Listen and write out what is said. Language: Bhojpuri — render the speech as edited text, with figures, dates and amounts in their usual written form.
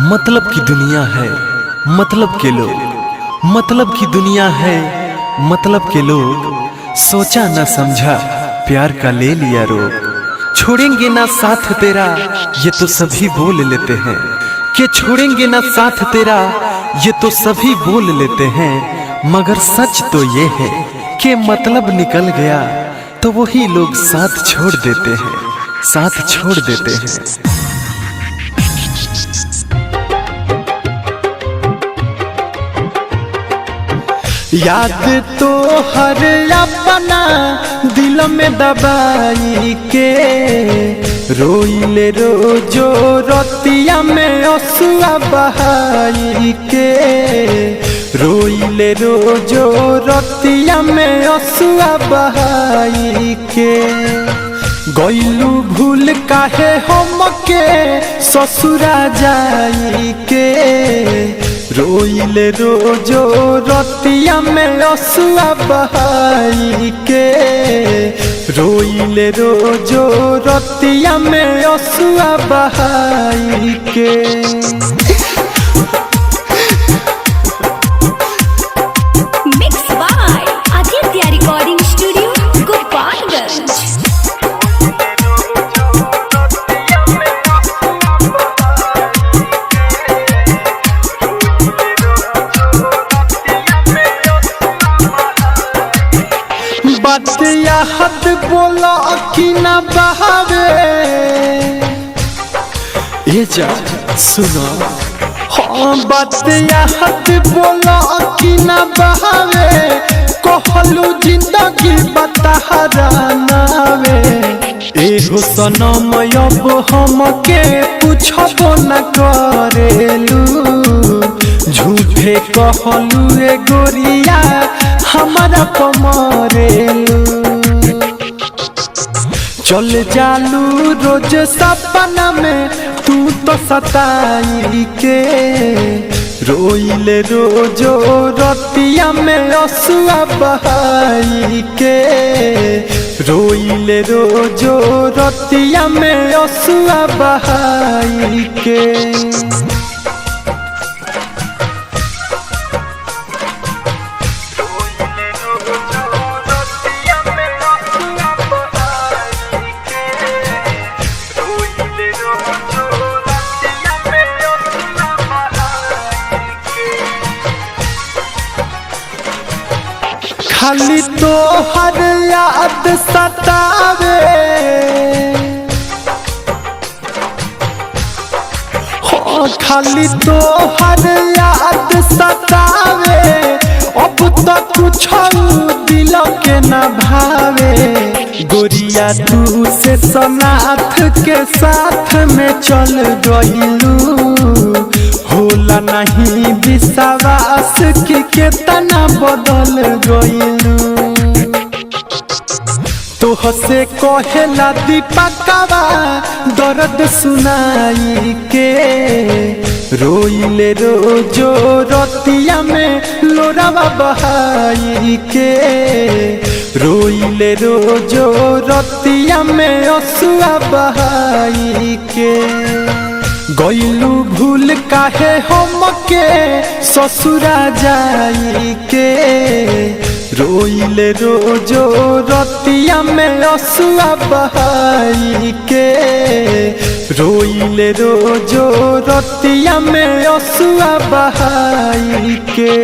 मतलब की दुनिया है, मतलब के लोग, मतलब की दुनिया है, मतलब के लोग। सोचा ना समझा, प्यार का ले लिया रोग। छोड़ेंगे ना साथ तेरा, ये तो सभी बोल लेते हैं कि छोड़ेंगे ना साथ तेरा, ये तो सभी बोल लेते हैं। मगर सच तो ये है कि मतलब निकल गया तो वही लोग साथ छोड़ देते हैं, साथ छोड़ देते हैं। याद तो हर अपना दिल में दबाई के रोइले रोजो रतिया में असुआ बहाई के रोइले रोजो रतिया में असुआ बहाई के गइलू भूल काहे हमके ससुरा जाई के रोइले रोजो रतिया में असुआ बहाई के रोइले रोजो रतिया में असुआ बहाई के। Mixed by Aditya Recording Studio, Gopalganj। बात याद बोला कि ना बहावे ये जा सुनो। हाँ बात याद बोला कि ना बहावे कहलू जिंदगी बतहरा नावे एहो सनम अब हमके पूछबो न करेलू झूठे कहलू ए गोरिया हमारा कमरेलू चल जालू रोज सपना में तू तो सताई के रोइले रोजो रतिया में असुआ बहाई के रोइले रोजो रतिया में असुआ बहाई के। खाली तो हर याद सतावे हो खाली तो हर याद सतावे अब तो कुछ दिल के न भावे गोरिया तू से सनाथ के साथ में चल गइलू होला नहीं विश्वास कि केतना बदल गइलू तोहसे कहेला दीपकवा दर्द सुनाई के रोइले रोजो रतिया में लोरावा बहाई के रोइले रोजो रतिया में असुआ बहाई के गइलू भूल काहे हमके ससुरा जाई के रोइले रोजो रतिया में असुआ बहाई के रोइले रोजो रतिया में असुआ बहाई के।